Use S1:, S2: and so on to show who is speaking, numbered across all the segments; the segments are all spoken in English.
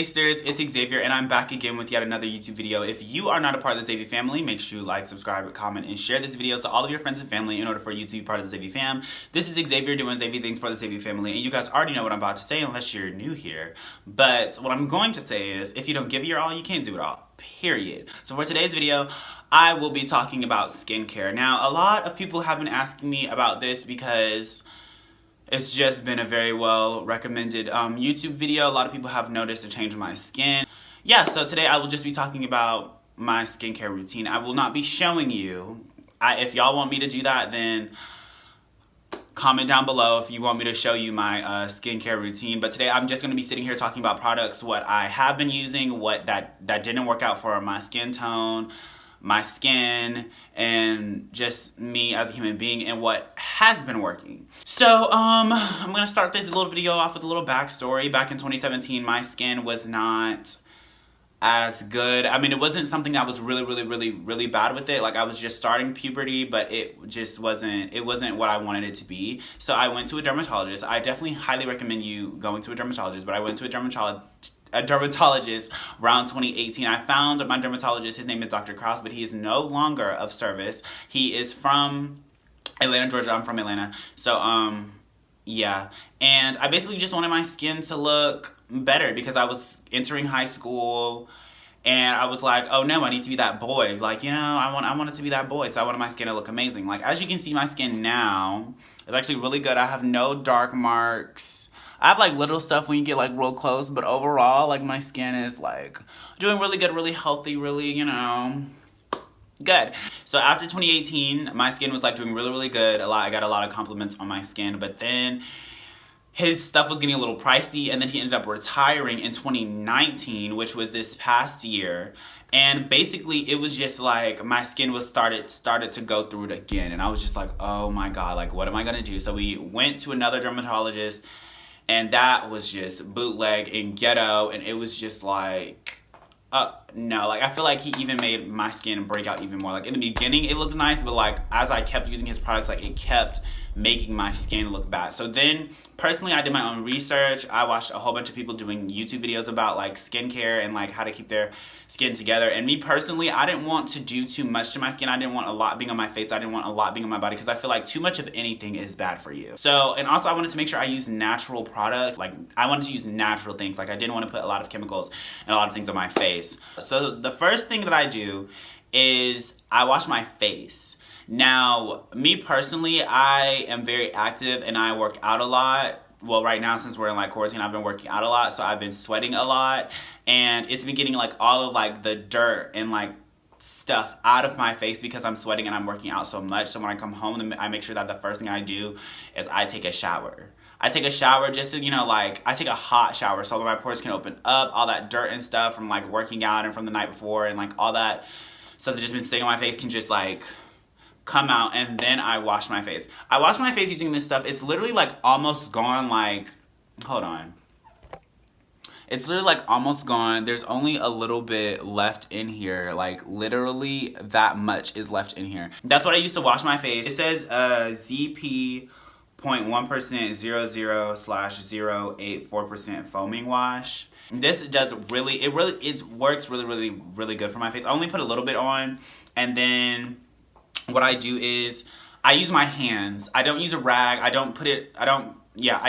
S1: Tasters, it's Xavier and I'm back again with yet another YouTube video. If you are not a part of the Xavier family, make sure you like, subscribe, comment, and share this video to all of your friends and family in order for you to be part of the Xavier fam. This is Xavier doing Xavier things for the Xavier family, and you guys already know what I'm about to say unless you're new here. But what I'm going to say is, if you don't give your all, you can't do it all. Period. So for today's video, I will be talking about skincare. Now, a lot of people have been asking me about this because it's just been a very well recommended YouTube video. A lot of people have noticed a change in my skin. Yeah, so today I will just be talking about my skincare routine. I will not be showing you. If y'all want me to do that, then comment down below if you want me to show you my skincare routine. But today I'm just going to be sitting here talking about products, what I have been using, what that didn't work out for my skin tone, my skin, and just me as a human being, and what has been working. So I'm gonna start this little video off with a little backstory. Back in 2017, my skin was not as good. I mean, it wasn't something that was really bad with it. Like, I was just starting puberty, but it just wasn't what I wanted it to be. So I went to a dermatologist. I definitely highly recommend you going to a dermatologist, but I went to a dermatologist around 2018. I found my dermatologist. His name is Dr. Krause, but he is no longer of service. He is from Atlanta, Georgia. I'm from Atlanta. So, yeah. And I basically just wanted my skin to look better because I was entering high school and I was like, oh no, I need to be that boy. Like, you know, I want it to be that boy. So I wanted my skin to look amazing. Like, as you can see, my skin now is actually really good. I have no dark marks. I have like little stuff when you get like real close, but overall, like, my skin is like doing really good, really healthy, really, you know, good. So after 2018, my skin was like doing really good. I got a lot of compliments on my skin, but then his stuff was getting a little pricey, and then he ended up retiring in 2019, which was this past year. And basically, it was just like my skin was started to go through it again, and I was just like, oh my god, like, what am I gonna do? So we went to another dermatologist, and that was just bootleg and ghetto, and it was just like, no, like, I feel like he even made my skin break out even more. Like, in the beginning, it looked nice, but like, as I kept using his products, like, it kept making my skin look bad. So then, personally, I did my own research. I watched a whole bunch of people doing YouTube videos about like skincare and like how to keep their skin together. And me personally, I didn't want to do too much to my skin. I didn't want a lot being on my face. I didn't want a lot being on my body because I feel like too much of anything is bad for you. So, and also I wanted to make sure I use natural products. Like, I wanted to use natural things. Like, I didn't want to put a lot of chemicals and a lot of things on my face. So the first thing that I do is I wash my face. Now, me personally, I am very active and I work out a lot. Well, right now, since we're in like quarantine, I've been working out a lot, so I've been sweating a lot, and it's been getting like all of like the dirt and like stuff out of my face because I'm sweating and I'm working out so much. So when I come home, I make sure that the first thing I do is I take a shower. I take a shower just to, you know, like, I take a hot shower so that my pores can open up, all that dirt and stuff from like working out and from the night before, and like all that stuff that's just been sitting on my face can just like come out, and then I wash my face. I wash my face using this stuff. It's literally like almost gone, like, hold on. It's literally like almost gone. There's only a little bit left in here. Like, literally that much is left in here. That's what I used to wash my face. It says ZP 0.1% 00/084% foaming wash. This does really, it works really good for my face. I only put a little bit on, and then what I do is I use my hands. I don't use a rag. I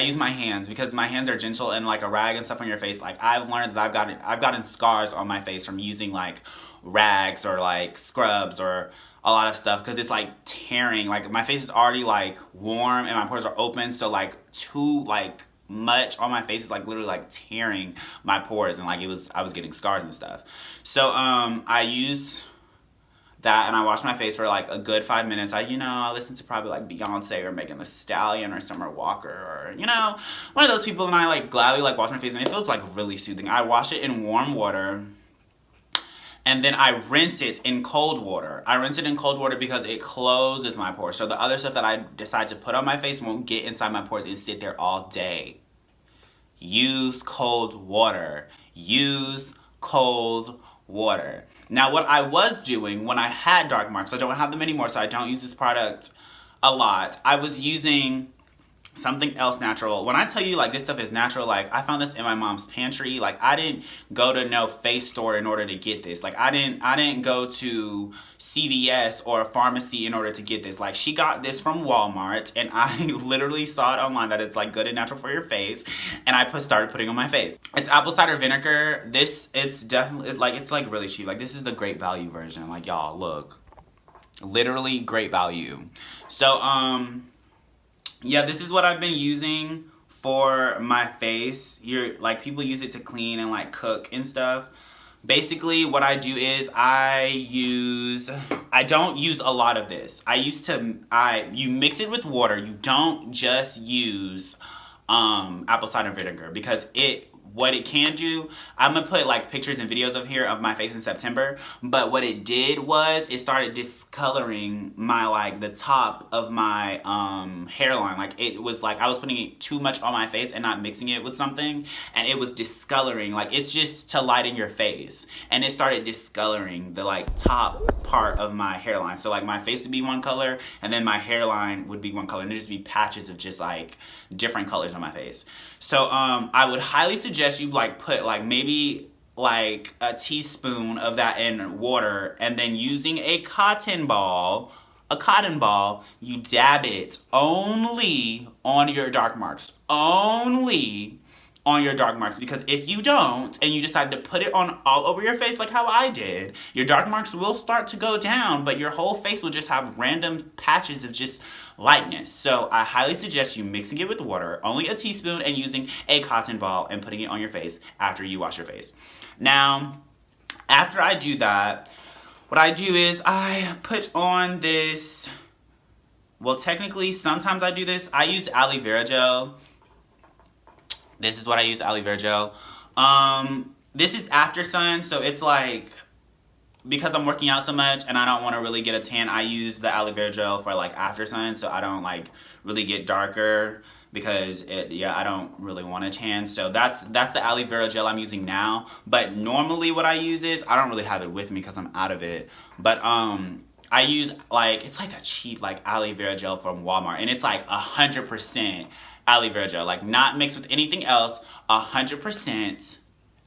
S1: use my hands because my hands are gentle, and like a rag and stuff on your face, like, I've learned that I've gotten scars on my face from using like rags or like scrubs or a lot of stuff, because it's like tearing. Like, my face is already like warm and my pores are open, so like too like much on my face is like literally like tearing my pores, and like I was getting scars and stuff. So I use that, and I wash my face for like a good 5 minutes. I listen to probably like Beyonce or Megan Thee Stallion or Summer Walker, or, you know, one of those people, and I like gladly like wash my face, and it feels like really soothing. I wash it in warm water, and then I rinse it in cold water. I rinse it in cold water because it closes my pores. So the other stuff that I decide to put on my face won't get inside my pores and sit there all day. Use cold water. Use cold water. Now, what I was doing when I had dark marks, I don't have them anymore, so I don't use this product a lot. I was using something else natural. When I tell you like this stuff is natural, like I found this in my mom's pantry. Like I didn't go to no face store in order to get this. Like I didn't go to CVS or a pharmacy in order to get this. Like she got this from Walmart, and I literally saw it online that it's like good and natural for your face, and I started putting on my face. It's apple cider vinegar. It's definitely it's like really cheap. Like this is the great value version. Like y'all look, literally great value. So yeah, this is what I've been using for my face. Like people use it to clean and like cook and stuff. Basically what I do is I don't use a lot of this. You mix it with water. You don't just use apple cider vinegar, because what it can do, I'm gonna put like pictures and videos of my face in September, but what it did was it started discoloring my the top of my hairline. Like it was like I was putting it too much on my face and not mixing it with something, and it was discoloring. Like it's just to lighten your face, and it started discoloring the top part of my hairline. So like my face would be one color and then my hairline would be one color, and there'd just be patches of just like different colors on my face. So I would highly suggest you put maybe a teaspoon of that in water, and then using a cotton ball, you dab it only on your dark marks. Only on your dark marks, because if you don't and you decide to put it on all over your face like how I did, your dark marks will start to go down, but your whole face will just have random patches of just lightness. So I highly suggest you mixing it with water, only a teaspoon, and using a cotton ball and putting it on your face after you wash your face. Now, after I do that, what I do is I put on this, well technically sometimes I do this, I use aloe vera gel. This is what I use, aloe vera gel. This is after sun, so it's because I'm working out so much and I don't want to really get a tan, I use the aloe vera gel for after sun, so I don't really get darker, because I don't really want to tan. So that's the aloe vera gel I'm using now. But normally what I use is, I don't really have it with me because I'm out of it, but I use it's a cheap aloe vera gel from Walmart, and it's 100% aloe vera gel, not mixed with anything else. 100%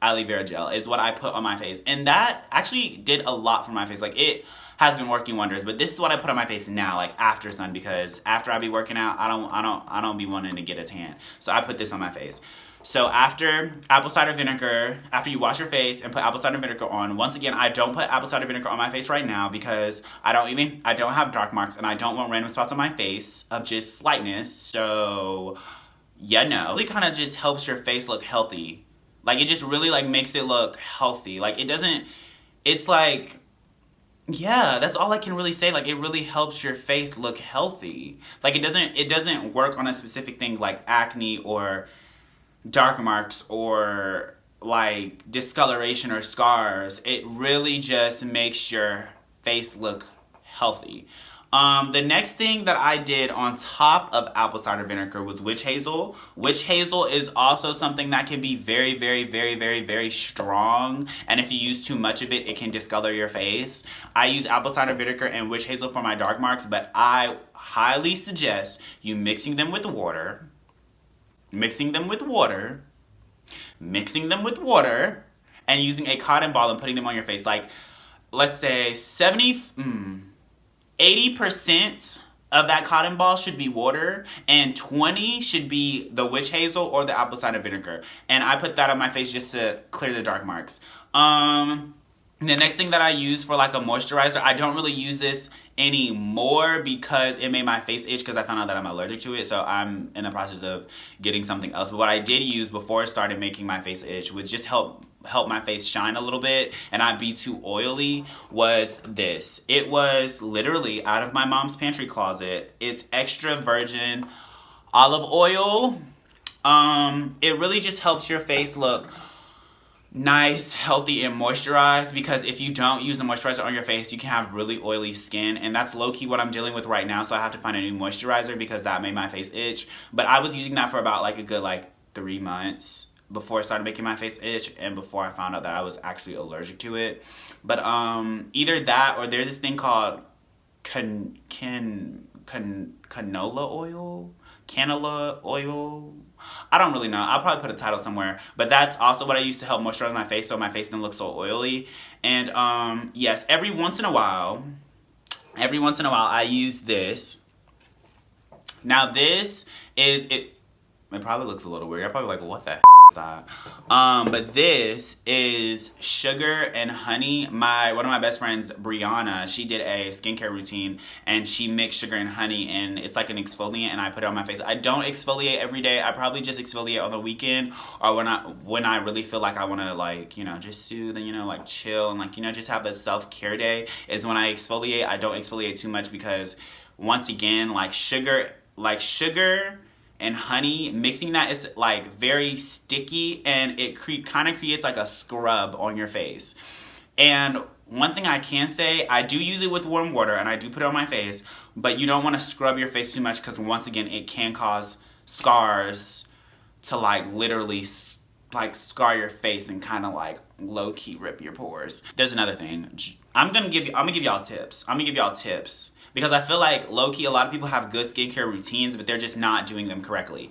S1: aloe vera gel is what I put on my face, and that actually did a lot for my face. It has been working wonders. But this is what I put on my face now, after sun, because after I be working out, I don't be wanting to get a tan, so I put this on my face. So after apple cider vinegar, after you wash your face and put apple cider vinegar on, once again, I don't put apple cider vinegar on my face right now because I don't have dark marks, and I don't want random spots on my face of just lightness. So yeah, no. It really kind of just helps your face look healthy. It just really makes it look healthy. Yeah, that's all I can really say. It really helps your face look healthy. It doesn't work on a specific thing like acne or dark marks or discoloration or scars. It really just makes your face look healthy. The next thing that I did on top of apple cider vinegar was witch hazel. Witch hazel is also something that can be very, very, very, very, very strong, and if you use too much of it, it can discolor your face. I use apple cider vinegar and witch hazel for my dark marks, but I highly suggest you mixing them with water, and using a cotton ball and putting them on your face. Let's say 80% of that cotton ball should be water, and 20 should be the witch hazel or the apple cider vinegar. And I put that on my face just to clear the dark marks. The next thing that I use for a moisturizer, I don't really use this anymore because it made my face itch, because I found out that I'm allergic to it, so I'm in the process of getting something else. But what I did use before it started making my face itch, would just help my face shine a little bit and not be too oily, was this. It was literally out of my mom's pantry closet. It's extra virgin olive oil. It really just helps your face look nice, healthy, and moisturized, because if you don't use the moisturizer on your face, you can have really oily skin, and that's low-key what I'm dealing with right now, so I have to find a new moisturizer because that made my face itch. But I was using that for about a good 3 months before it started making my face itch, and before I found out that I was actually allergic to it. But either that, or there's this thing called canola oil, canola oil. I don't really know. I'll probably put a title somewhere. But that's also what I use to help moisturize my face so my face doesn't look so oily. And yes, every once in a while I use this. Now this is it. It probably looks a little weird. You're probably like, what the is that? But this is sugar and honey. One of my best friends, Brianna, she did a skincare routine and she mixed sugar and honey and it's like an exfoliant and I put it on my face. I don't exfoliate every day. I probably just exfoliate on the weekend or when I really feel like I want to like, you know, just soothe and, you know, like chill and like, you know, just have a self-care day is when I exfoliate. I don't exfoliate too much because once again, like sugar and honey, mixing that is like very sticky and it kind of creates like a scrub on your face. And one thing I can say, I do use it with warm water and I do put it on my face, but you don't want to scrub your face too much because once again, it can cause scars to like literally like scar your face and kind of like low-key rip your pores. There's another thing. I'm gonna give y'all tips. Because I feel like, low-key, a lot of people have good skincare routines, but they're just not doing them correctly.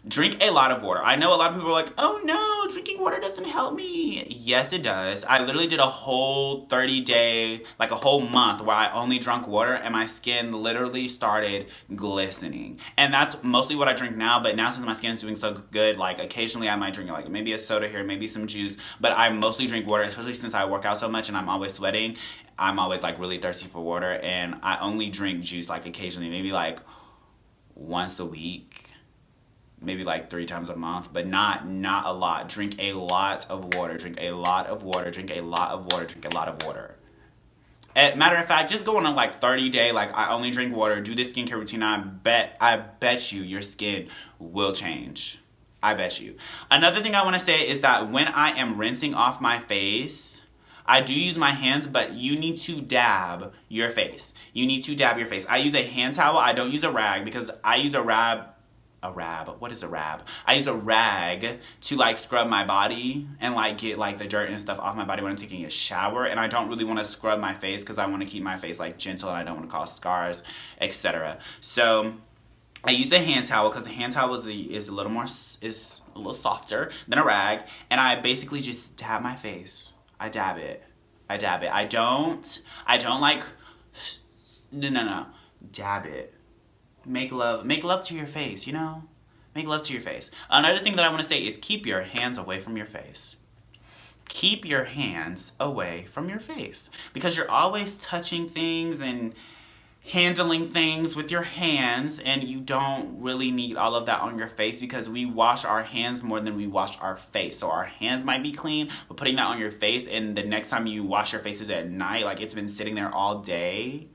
S1: Drink a lot of water. I know a lot of people are like, oh no, drinking water doesn't help me. Yes, it does. I literally did a whole 30-day, like a whole month where I only drank water and my skin literally started glistening. And that's mostly what I drink now, but now since my skin is doing so good, like occasionally I might drink like maybe a soda here, maybe some juice, but I mostly drink water, especially since I work out so much and I'm always sweating. I'm always like really thirsty for water and I only drink juice like occasionally, maybe like once a week. Maybe like 3 times a month, but not a lot. Drink a lot of water. Drink a lot of water. Drink a lot of water. Drink a lot of water. Matter of fact, just go on a like 30-day, like I only drink water. Do this skincare routine. I bet you your skin will change. I bet you. Another thing I want to say is that when I am rinsing off my face, I do use my hands, but you need to dab your face. You need to dab your face. I use a hand towel. I don't use a rag because I use what is a rag? I use a rag to like scrub my body and like get like the dirt and stuff off my body when I'm taking a shower, and I don't really want to scrub my face because I want to keep my face like gentle and I don't want to cause scars, etc. So I use a hand towel because the hand towel is a little softer than a rag, and I basically just dab my face. I dab it. I don't like no. Dab it. Make love to your face, you know? Make love to your face. Another thing that I want to say is keep your hands away from your face. Keep your hands away from your face. Because you're always touching things and handling things with your hands, and you don't really need all of that on your face because we wash our hands more than we wash our face. So our hands might be clean, but putting that on your face and the next time you wash your faces at night, like it's been sitting there all day,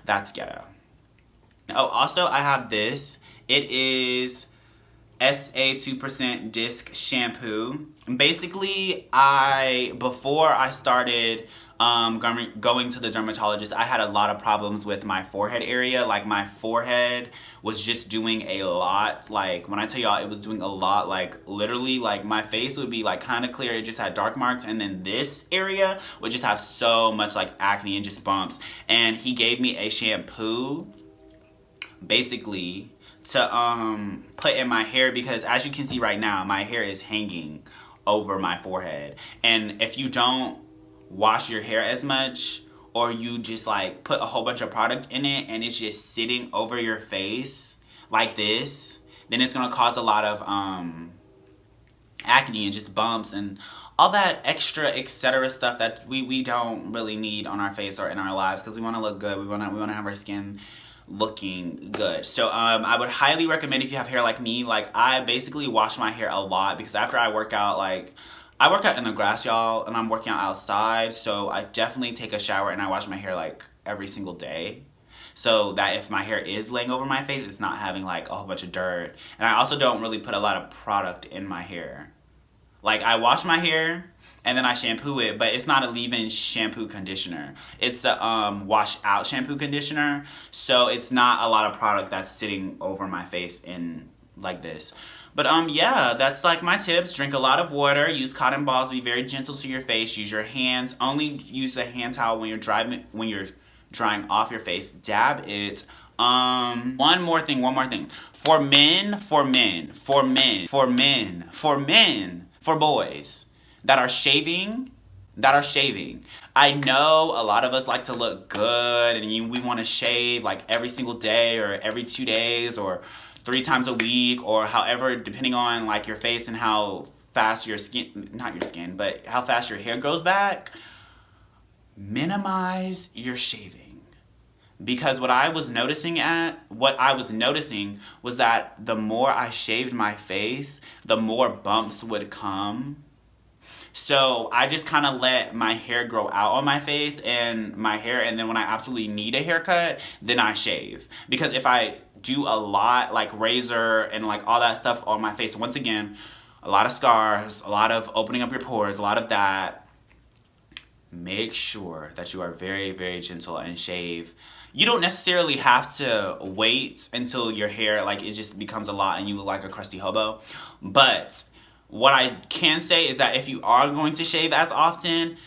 S1: that's ghetto. Oh, also I have this. It is SA 2% disc shampoo. Basically, before I started going to the dermatologist, I had a lot of problems with my forehead area. Like my forehead was just doing a lot. Like when I tell y'all it was doing a lot, like literally like my face would be like kind of clear. It just had dark marks, and then this area would just have so much like acne and just bumps. And he gave me a shampoo basically to put in my hair because as you can see right now, my hair is hanging over my forehead. And if you don't wash your hair as much, or you just like put a whole bunch of product in it and it's just sitting over your face like this, then it's gonna cause a lot of acne and just bumps and all that extra etc stuff that we don't really need on our face or in our lives because we want to look good. We want to have our skin looking good. So I would highly recommend, if you have hair like me, like I basically wash my hair a lot because after I work out, like I work out in the grass, y'all, and I'm working out outside, so I definitely take a shower and I wash my hair like every single day so that if my hair is laying over my face, it's not having like a whole bunch of dirt. And I also don't really put a lot of product in my hair. Like I wash my hair and then I shampoo it, but it's not a leave-in shampoo conditioner. It's a wash out shampoo conditioner, so it's not a lot of product that's sitting over my face in like this. But yeah, that's like my tips. Drink a lot of water, use cotton balls, be very gentle to your face, use your hands, only use a hand towel when you're drying off your face, dab it. One more thing. For boys that are shaving, I know a lot of us like to look good and we want to shave like every single day or every 2 days or 3 times a week or however, depending on like your face and how fast your skin, not your skin, but how fast your hair grows back. Minimize your shaving. Because what I was noticing was that the more I shaved my face, the more bumps would come. So I just kind of let my hair grow out on my face and my hair, and then when I absolutely need a haircut, then I shave. Because if I do a lot, like razor and like all that stuff on my face, once again, a lot of scars, a lot of opening up your pores, a lot of that, make sure that you are very, very gentle and shave. You don't necessarily have to wait until your hair, like, it just becomes a lot and you look like a crusty hobo. But what I can say is that if you are going to shave as often,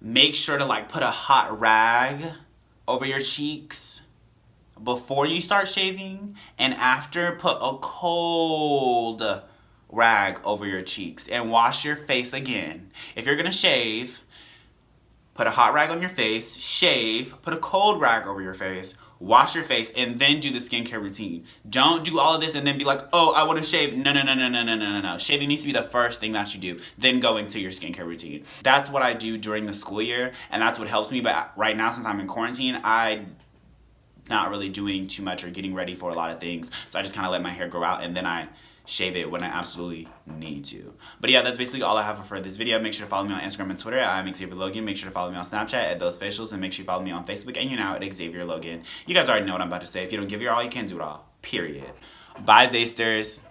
S1: make sure to, like, put a hot rag over your cheeks before you start shaving, and after, put a cold rag over your cheeks and wash your face again. If you're gonna shave, put a hot rag on your face, shave, put a cold rag over your face, wash your face, and then do the skincare routine. Don't do all of this and then be like, oh, I want to shave. No. Shaving needs to be the first thing that you do, then go into your skincare routine. That's what I do during the school year, and that's what helps me. But right now, since I'm in quarantine, I'm not really doing too much or getting ready for a lot of things. So I just kind of let my hair grow out, and then I shave it when I absolutely need to. But yeah, that's basically all I have for this video. Make sure to follow me on Instagram and Twitter. I'm Xavier Logan. Make sure to follow me on Snapchat at thosefacials, and make sure you follow me on Facebook and YouNow at Xavier Logan. You guys already know what I'm about to say. If you don't give your all, you can't do it all. Period. Bye, Zasters.